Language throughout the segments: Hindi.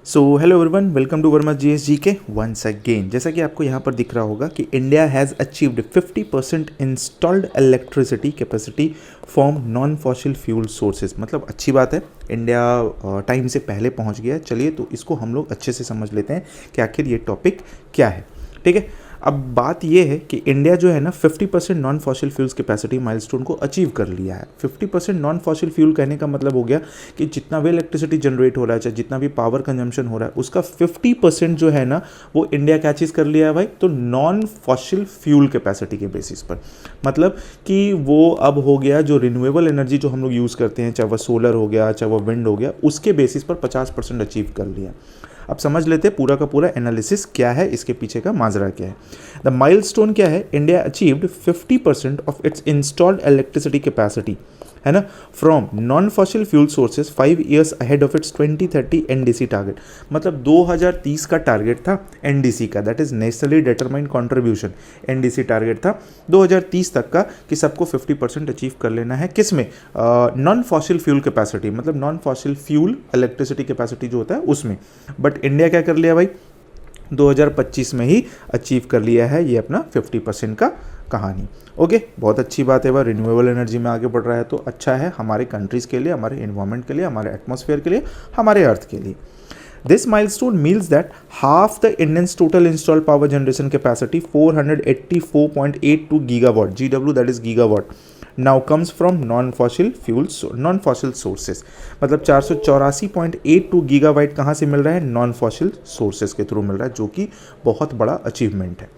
So hello everyone, welcome to Verma GSG के वंस अगेन। जैसा कि आपको यहाँ पर दिख रहा होगा कि India has achieved 50% installed electricity capacity from non fossil fuel sources. मतलब अच्छी बात है, इंडिया टाइम से पहले पहुँच गया है। चलिए तो इसको हम लोग अच्छे से समझ लेते हैं कि आखिर ये टॉपिक क्या है। ठीक है, अब बात ये है कि इंडिया जो है ना 50% non fossil fuels capacity milestone को अचीव कर लिया है। 50% नॉन फॉसिल फ्यूल कहने का मतलब हो गया कि जितना भी इलेक्ट्रिसिटी जनरेट हो रहा है, चाहे जितना भी पावर कंजम्पशन हो रहा है, उसका 50% जो है ना वो इंडिया क्या चीज़ कर लिया है भाई, तो नॉन फॉसिल फ्यूल कैपेसिटी के बेसिस पर। मतलब कि वो अब हो गया जो रिन्यूएबल एनर्जी जो हम लोग यूज़ करते हैं, चाहे वह सोलर हो गया चाहे वह विंड हो गया, उसके बेसिस पर 50% अचीव कर लिया। अब समझ लेते हैं पूरा का पूरा एनालिसिस क्या है, इसके पीछे का माजरा क्या है। द माइलस्टोन क्या है, India achieved 50% of its installed electricity capacity, है ना, from non fossil fuel sources 5 years ahead of its 2030 NDC target. मतलब 2030 का टारगेट था एनडीसी का, that is nationally determined contribution. NDC target था 2030 तक का कि सबको 50% अचीव कर लेना है। किस में? नॉन फॉसिल फ्यूल कैपेसिटी, मतलब non fossil fuel electricity capacity जो होता है उसमें। बट इंडिया क्या कर लिया भाई, 2025 में ही अचीव कर लिया है ये अपना 50% का कहानी। ओके, बहुत अच्छी बात है, वह रिन्यूएबल एनर्जी में आगे बढ़ रहा है तो अच्छा है हमारे कंट्रीज़ के लिए, हमारे एनवायरनमेंट के लिए, हमारे एटमॉस्फेयर के लिए, हमारे अर्थ के लिए। This milestone means that half the Indians total installed power generation capacity 484.82 gigawatt, GW that is gigawatt, now comes from non fossil fuels, non fossil sources. मतलब 484.82 गीगावाट कहाँ से मिल रहा है? नॉन फॉसिल सोर्सेज के थ्रू मिल रहा है, जो कि बहुत बड़ा अचीवमेंट है।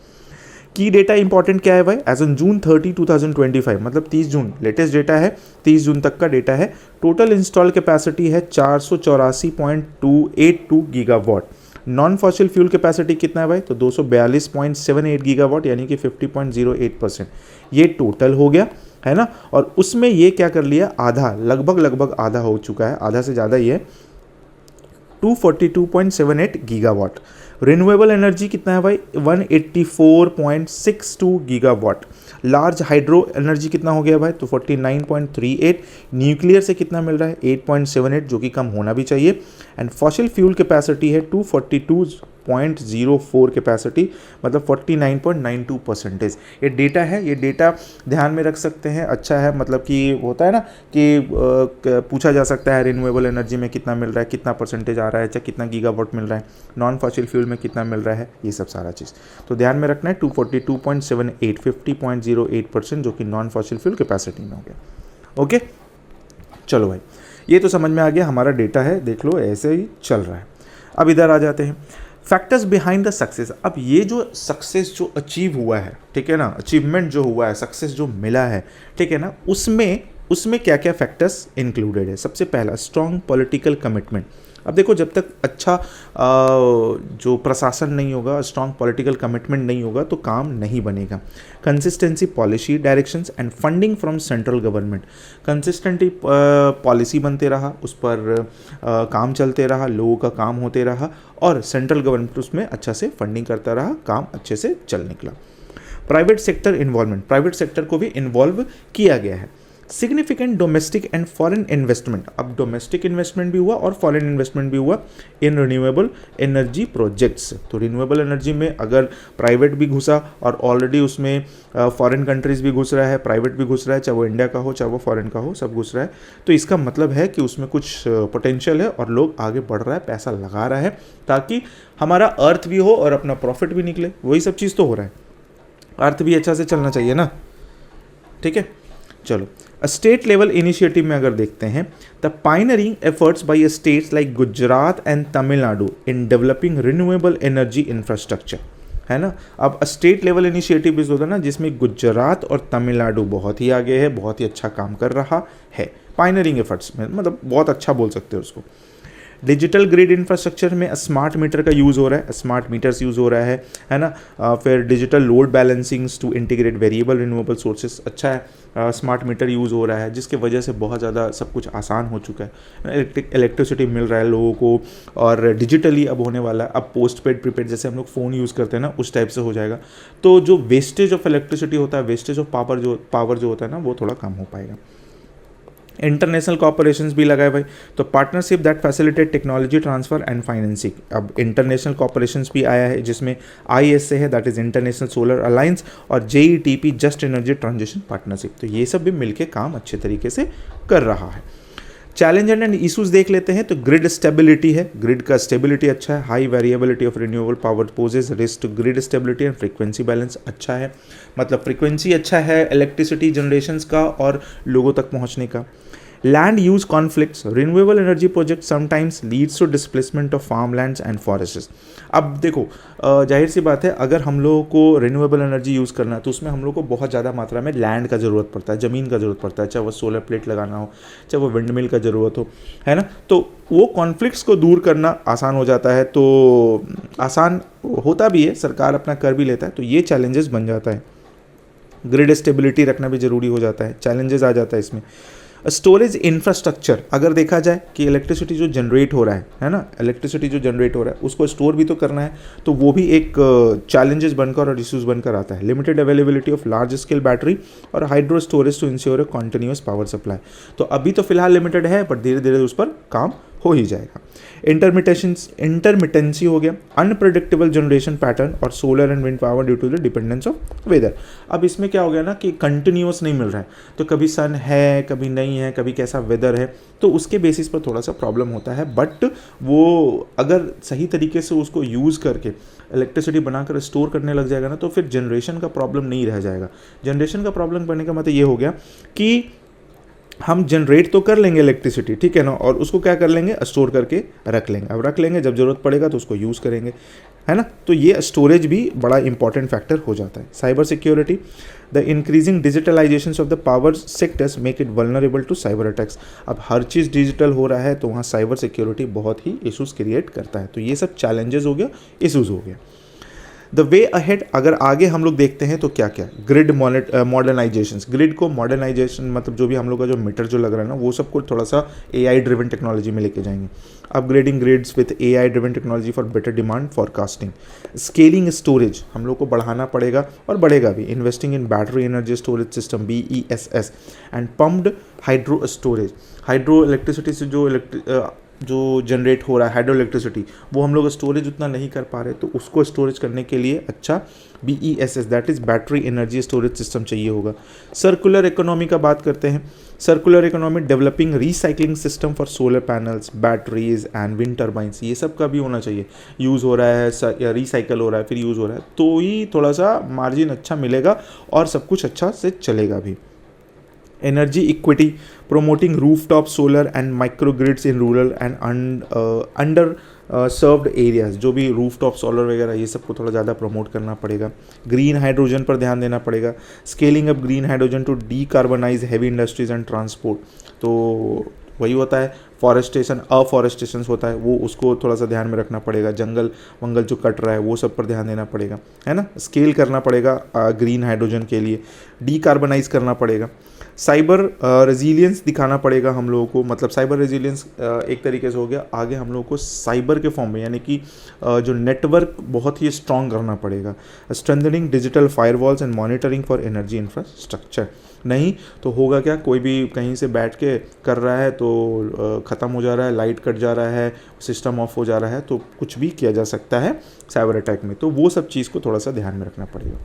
की डेटा इंपॉर्टेंट क्या है भाई, एज ऑन जून 30 2025, मतलब 30 जून लेटेस्ट डेटा है, 30 जून तक का डेटा है। टोटल इंस्टॉल कैपेसिटी है 484.282 gigawatt. Non fossil fuel capacity कितना है भाई, तो 242.78 गीगावाट, यानी कि 50.08%। ये टोटल हो गया, है ना। और उसमें ये क्या कर लिया, आधा, लगभग आधा हो चुका है, आधा से ज़्यादा ही है, 242.78 गीगावाट। रिन्यूएबल एनर्जी कितना है भाई, 184.62 गीगावाट। लार्ज हाइड्रो एनर्जी कितना हो गया भाई, तो 49.38। न्यूक्लियर से कितना मिल रहा है, 8.78, जो कि कम होना भी चाहिए। एंड फॉसिल फ्यूल कैपेसिटी है 242.04 कैपेसिटी, मतलब 49.92%। ये डेटा है, ये डेटा ध्यान में रख सकते हैं, अच्छा है। मतलब कि होता है ना कि पूछा जा सकता है रिन्यूएबल एनर्जी में कितना मिल रहा है, कितना परसेंटेज आ रहा है, चाहे कितना गीगावाट मिल रहा है, नॉन फॉसिल फ्यूल में कितना मिल रहा है, ये सब सारा चीज़ तो ध्यान में रखना है। 242.78, 50.08%, जो कि नॉन फॉसिल फ्यूल कैपेसिटी में हो गया। ओके, चलो भाई, ये तो समझ में आ गया, हमारा डेटा है, देख लो ऐसे ही चल रहा है। अब इधर आ जाते हैं, फैक्टर्स बिहाइंड द सक्सेस। अब ये जो सक्सेस जो अचीव हुआ है, ठीक है ना, अचीवमेंट जो हुआ है, सक्सेस जो मिला है, ठीक है ना, उसमें क्या क्या फैक्टर्स इंक्लूडेड है। सबसे पहला, स्ट्रॉन्ग पॉलिटिकल कमिटमेंट। अब देखो, जब तक अच्छा जो प्रशासन नहीं होगा, स्ट्रॉन्ग पॉलिटिकल कमिटमेंट नहीं होगा, तो काम नहीं बनेगा। Consistency policy directions and funding from central government. Consistently policy बनते रहा, उस पर काम चलते रहा, लोगों का काम होते रहा, और सेंट्रल गवर्नमेंट उसमें अच्छा से फंडिंग करता रहा, काम अच्छे से चल निकला। Private sector involvement, private sector को भी इन्वॉल्व किया गया है। Significant domestic and foreign investment. अब डोमेस्टिक इन्वेस्टमेंट भी हुआ और फॉरेन इन्वेस्टमेंट भी हुआ इन रिन्यूएबल एनर्जी प्रोजेक्ट्स। तो रिन्यूएबल एनर्जी में अगर प्राइवेट भी घुसा और ऑलरेडी उसमें फॉरेन कंट्रीज भी घुस रहा है, प्राइवेट भी घुस रहा है, चाहे वो इंडिया का हो चाहे वो फॉरेन का हो, सब घुस रहा है, तो इसका मतलब है कि उसमें कुछ पोटेंशियल है और लोग आगे बढ़ रहा है, पैसा लगा रहा है, ताकि हमारा अर्थ भी हो और अपना प्रॉफिट भी निकले। वही सब चीज़ तो हो रहा है, अर्थ भी अच्छा से चलना चाहिए ना। ठीक है, चलो, स्टेट लेवल इनिशिएटिव में अगर देखते हैं, the pioneering efforts bye states like Gujarat and Tamil Nadu in developing renewable energy infrastructure, है ना। अब स्टेट लेवल इनिशिएटिव इस होता है ना, जिसमें गुजरात और तमिलनाडु बहुत ही आगे है, बहुत ही अच्छा काम कर रहा है पाइनरिंग एफर्ट्स में, मतलब बहुत अच्छा बोल सकते हो उसको। डिजिटल ग्रिड इंफ्रास्ट्रक्चर में स्मार्ट मीटर का यूज़ हो रहा है, स्मार्ट मीटर्स यूज़ हो रहा है ना। फिर digital load balancings to integrate variable renewable sources, अच्छा है, स्मार्ट मीटर यूज़ हो रहा है, जिसके वजह से बहुत ज़्यादा सब कुछ आसान हो चुका है, इलेक्ट्रिसिटी मिल रहा है लोगों को, और डिजिटली अब होने वाला है। अब पोस्ट पेड प्रीपेड जैसे हम लोग फ़ोन यूज़ करते हैं ना, उस टाइप से हो जाएगा, तो जो वेस्टेज ऑफ इलेक्ट्रिसिटी होता है, वेस्टेज ऑफ पावर जो होता है ना, वो थोड़ा कम हो पाएगा। इंटरनेशनल कॉपरेशंस भी लगाए भाई, तो partnership that facilitate technology transfer and financing. अब इंटरनेशनल कॉपरेशंस भी आया है जिसमें ISA है, that is international solar alliance, और JETP just energy transition partnership. तो ये सब भी मिलके काम अच्छे तरीके से कर रहा है। चैलेंज एंड इशूज देख लेते हैं। तो ग्रिड स्टेबिलिटी है, ग्रिड का स्टेबिलिटी अच्छा है, high variability of renewable power poses risk to grid stability and frequency balance अच्छा है, मतलब फ्रीक्वेंसी अच्छा है इलेक्ट्रिसिटी जनरेशंस का और लोगों तक पहुंचने का। Land use conflicts, renewable energy project sometimes leads to displacement of farm lands and forests. अब देखो जाहिर सी बात है, अगर हम लोगों को रिन्यूएबल एनर्जी यूज़ करना है तो उसमें हम लोग को बहुत ज़्यादा मात्रा में लैंड का ज़रूरत पड़ता है, ज़मीन का ज़रूरत पड़ता है, चाहे वो सोलर प्लेट लगाना हो, चाहे वो विंड मिल का ज़रूरत हो, है ना। तो वो कॉन्फ्लिक्ट्स को दूर करना आसान हो जाता है, तो आसान होता भी है, सरकार अपना कर भी लेता है, तो ये चैलेंजेस बन जाता है। ग्रिड स्टेबिलिटी रखना भी ज़रूरी हो जाता है, चैलेंजेस आ जाता है इसमें। स्टोरेज इंफ्रास्ट्रक्चर, अगर देखा जाए कि इलेक्ट्रिसिटी जो जनरेट हो रहा है ना, इलेक्ट्रिसिटी जो जनरेट हो रहा है उसको स्टोर भी तो करना है, तो वो भी एक चैलेंजेस बनकर और इश्यूज बनकर आता है। Limited availability of large scale battery और hydro storage to ensure a continuous power supply. तो अभी तो फिलहाल लिमिटेड है, पर धीरे धीरे उस पर काम हो ही जाएगा। इंटरमिटेंसी हो गया, अनप्रेडिक्टेबल जनरेशन पैटर्न और solar and wind power due to the dependence of weather. अब इसमें क्या हो गया ना कि कंटिन्यूस नहीं मिल रहा है, तो कभी सन है कभी नहीं है, कभी कैसा वेदर है, तो उसके बेसिस पर थोड़ा सा प्रॉब्लम होता है। बट वो अगर सही तरीके से उसको यूज़ करके इलेक्ट्रिसिटी बनाकर स्टोर करने लग जाएगा ना, तो फिर जनरेशन का प्रॉब्लम नहीं रह जाएगा। जनरेशन का प्रॉब्लम करने का मतलब ये हो गया कि हम जनरेट तो कर लेंगे इलेक्ट्रिसिटी, ठीक है ना, और उसको क्या कर लेंगे, स्टोर करके रख लेंगे। अब रख लेंगे, जब ज़रूरत पड़ेगा तो उसको यूज़ करेंगे, है ना। तो ये स्टोरेज भी बड़ा इंपॉर्टेंट फैक्टर हो जाता है। Cyber security, the increasing digitalization of the power sectors make it vulnerable to cyber attacks. अब हर चीज़ डिजिटल हो रहा है तो वहाँ साइबर सिक्योरिटी बहुत ही इशूज़ क्रिएट करता है। तो ये सब चैलेंजेस हो गया, इशूज़ हो गया। द वे अहेड, अगर आगे हम लोग देखते हैं तो क्या क्या, ग्रिड मॉडर्नाइजेशन, ग्रिड को मॉडर्नाइजेशन मतलब जो भी हम लोग का जो मीटर जो लग रहा है ना, वो सबको थोड़ा सा AI ड्रिवन टेक्नोलॉजी में लेके जाएंगे। Upgrading grids with AI driven technology for better demand forecasting. Scaling storage हम लोग को बढ़ाना पड़ेगा और बढ़ेगा भी। Investing in battery energy storage system BESS and pumped hydro storage. Hydro electricity से जो जनरेट हो रहा है हाइड्रो इलेक्ट्रिसिटी, वो हम लोग स्टोरेज उतना नहीं कर पा रहे, तो उसको स्टोरेज करने के लिए अच्छा BESS that is battery energy storage system चाहिए होगा। सर्कुलर इकोनॉमी का बात करते हैं। Circular economy, developing recycling system for solar panels, batteries and wind turbines, ये सब का भी होना चाहिए। यूज़ हो रहा है या रिसाइकल हो रहा है फिर यूज़ हो रहा है, तो ही थोड़ा सा मार्जिन अच्छा मिलेगा और सब कुछ अच्छा से चलेगा भी। Energy equity, promoting rooftop solar and microgrids in rural and under served areas, जो भी रूफटॉप सोलर वगैरह ये सबको थोड़ा ज़्यादा प्रमोट करना पड़ेगा। ग्रीन हाइड्रोजन पर ध्यान देना पड़ेगा। Scaling up green hydrogen to decarbonise heavy industries and transport, तो वही होता है फॉरेस्टेशन, अफॉरेस्टेशन होता है, वो उसको थोड़ा सा ध्यान में रखना पड़ेगा। जंगल वंगल जो कट रहा है वो सब पर ध्यान देना पड़ेगा, है ना। स्केल करना पड़ेगा ग्रीन हाइड्रोजन के लिए, डीकार्बनाइज करना पड़ेगा। साइबर रेजिलियंस दिखाना पड़ेगा हम लोगों को, मतलब साइबर रेजिलियंस एक तरीके से हो गया। आगे हम लोगों को साइबर के फॉर्म में, यानी कि जो नेटवर्क बहुत ही स्ट्रॉन्ग करना पड़ेगा। Strengthening digital firewalls and monitoring for energy infrastructure. नहीं तो होगा क्या, कोई भी कहीं से बैठ के कर रहा है तो ख़त्म हो जा रहा है, लाइट कट जा रहा है, सिस्टम ऑफ हो जा रहा है, तो कुछ भी किया जा सकता है साइबर अटैक में। तो वो सब चीज़ को थोड़ा सा ध्यान में रखना पड़ेगा।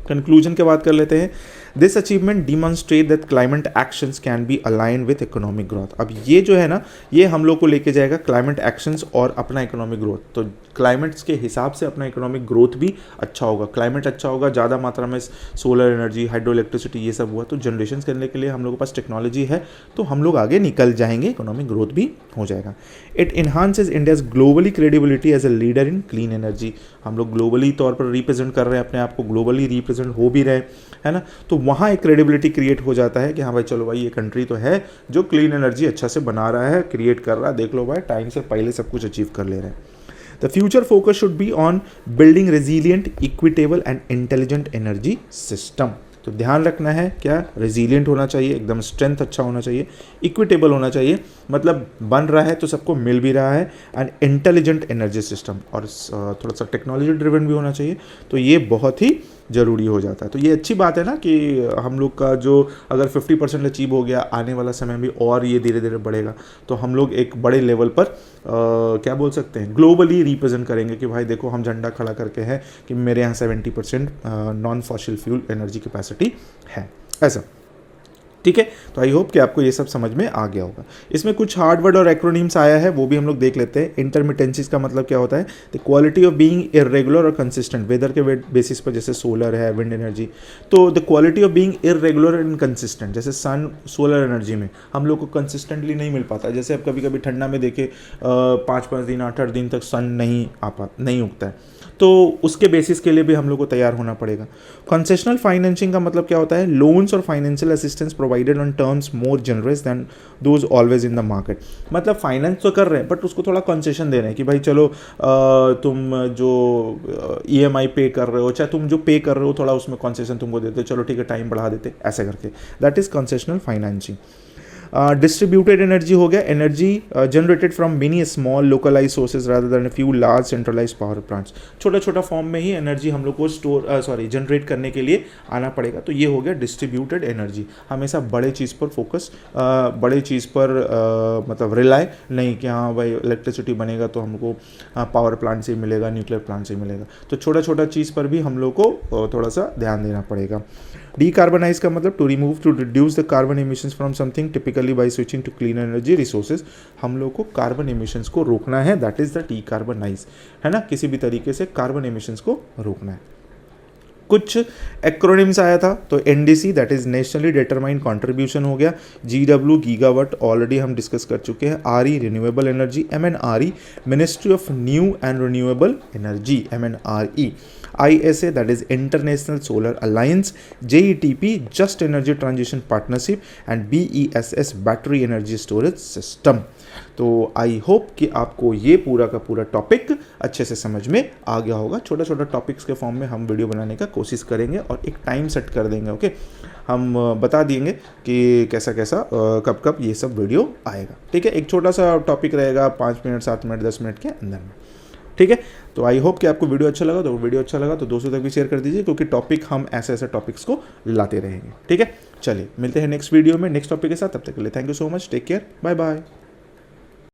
कंक्लूजन की बात कर लेते हैं। This achievement demonstrate that climate actions can be align with economic growth. अब ये जो है ना, ये हम लोग को लेके जाएगा क्लाइमेट एक्शंस और अपना इकोनॉमिक ग्रोथ। तो क्लाइमेट्स के हिसाब से अपना इकोनॉमिक ग्रोथ भी अच्छा होगा। क्लाइमेट अच्छा होगा, ज़्यादा मात्रा में सोलर एनर्जी, हाइड्रो इलेक्ट्रिसिटी ये सब हुआ, तो जनरेशन करने के लिए हम लोग के पास टेक्नोलॉजी है, तो हम लोग आगे निकल जाएंगे, इकोनॉमिक ग्रोथ भी हो जाएगा। It enhances India's globally credibility as a leader in clean energy. हम लोग ग्लोबली तौर पर रिप्रेजेंट कर रहे हैं अपने आप को, ग्लोबली रिप्रेजेंट हो भी रहे हैं, है ना। तो वहाँ एक क्रेडिबिलिटी क्रिएट हो जाता है कि हाँ भाई चलो भाई, ये कंट्री तो है जो क्लीन एनर्जी अच्छा से बना रहा है, क्रिएट कर रहा है, देख लो भाई टाइम से पहले सब कुछ अचीव कर ले रहे हैं। The future focus should be on building resilient, equitable and intelligent energy system. तो ध्यान रखना है क्या, रेजिलियंट होना चाहिए, एकदम स्ट्रेंथ अच्छा होना चाहिए, इक्विटेबल होना चाहिए, मतलब बन रहा है तो सबको मिल भी रहा है, एंड इंटेलिजेंट एनर्जी सिस्टम, और थोड़ा सा टेक्नोलॉजी ड्रिवन भी होना चाहिए। तो ये बहुत ही ज़रूरी हो जाता है। तो ये अच्छी बात है ना कि हम लोग का जो अगर 50% अचीव हो गया, आने वाला समय भी और ये धीरे धीरे बढ़ेगा, तो हम लोग एक बड़े लेवल पर क्या बोल सकते हैं, ग्लोबली रिप्रेजेंट करेंगे कि भाई देखो हम झंडा खड़ा करके हैं कि मेरे यहाँ 70% non fossil fuel energy capacity है, ऐसा। ठीक है, तो आई होप कि आपको ये सब समझ में आ गया होगा। इसमें कुछ हार्ड वर्ड और एक्रोनिम्स आया है, वो भी हम लोग देख लेते हैं। इंटरमिटेंसीज का मतलब क्या होता है? The quality of being irregular और कंसिस्टेंट, वेदर के बेसिस पर, जैसे सोलर है, विंड एनर्जी। तो the quality of being irregular and consistent, जैसे सन सोलर एनर्जी में हम लोग को कंसिस्टेंटली नहीं मिल पाता। जैसे अब कभी कभी ठंडा में देखे 5-5 दिन 8-8 दिन तक सन नहीं उगता है, तो उसके बेसिस के लिए भी हम लोग को तैयार होना पड़ेगा। कंसेशनल फाइनेंसिंग का मतलब क्या होता है? लोन्स और financial assistance provided on terms more generous then those always in the market. मतलब फाइनेंस तो कर रहे हैं बट उसको थोड़ा कंसेशन दे रहे हैं कि भाई चलो तुम जो EMI पे कर रहे हो, चाहे तुम जो पे कर रहे हो, थोड़ा उसमें कंसेशन तुमको देते, चलो ठीक है टाइम बढ़ा देते, ऐसे करके। That is concessional financing. Distributed energy हो गया, energy generated from many small localize sources rather than few large centralize power plants. छोटा छोटा फॉर्म में ही एनर्जी हम लोग को जनरेट करने के लिए आना पड़ेगा। तो ये हो गया डिस्ट्रीब्यूटेड एनर्जी। हमेशा बड़े चीज़ पर फोकस, बड़े चीज़ पर मतलब रिलाय नहीं कि हाँ भाई इलेक्ट्रिसिटी बनेगा तो हमको पावर प्लांट से ही मिलेगा, न्यूक्लियर प्लांट से ही मिलेगा। तो छोटा छोटा चीज़ पर भी हम लोग को थोड़ा सा ध्यान देना पड़ेगा। डीकार्बनाइज का मतलब to remove, to reduce the carbon emissions from something typically by switching to clean energy resources. हम लोग को कार्बन एमिशंस को रोकना है, दैट इज द डीकार्बनाइज, है ना, किसी भी तरीके से कार्बन एमिशंस को रोकना है। कुछ एक्रोनिम्स आया था, तो NDC that is nationally determined contribution हो गया, GW गीगावाट ऑलरेडी हम डिस्कस कर चुके हैं, RE renewable energy, MNRE ministry of new and renewable energy MNRE, ISA that is international solar alliance, JETP just energy transition partnership and BESS battery energy storage system. तो आई होप कि आपको ये पूरा का पूरा टॉपिक अच्छे से समझ में आ गया होगा। छोटा छोटा टॉपिक्स के फॉर्म में हम वीडियो बनाने का कोशिश करेंगे और एक टाइम सेट कर देंगे, ओके। हम बता देंगे कि कैसा कैसा कब कब ये सब वीडियो आएगा, ठीक है। एक छोटा सा टॉपिक रहेगा 5 मिनट 7 मिनट 10 मिनट के अंदर में, ठीक है। तो आई होप कि आपको वीडियो अच्छा लगा, तो वीडियो अच्छा लगा तो दोस्तों तक भी शेयर कर दीजिए, क्योंकि टॉपिक हम ऐसे ऐसे टॉपिक्स को लाते रहेंगे, ठीक है। चलिए मिलते हैं नेक्स्ट वीडियो में नेक्स्ट टॉपिक के साथ, तब तक के लिए thank you so much, take care, bye bye.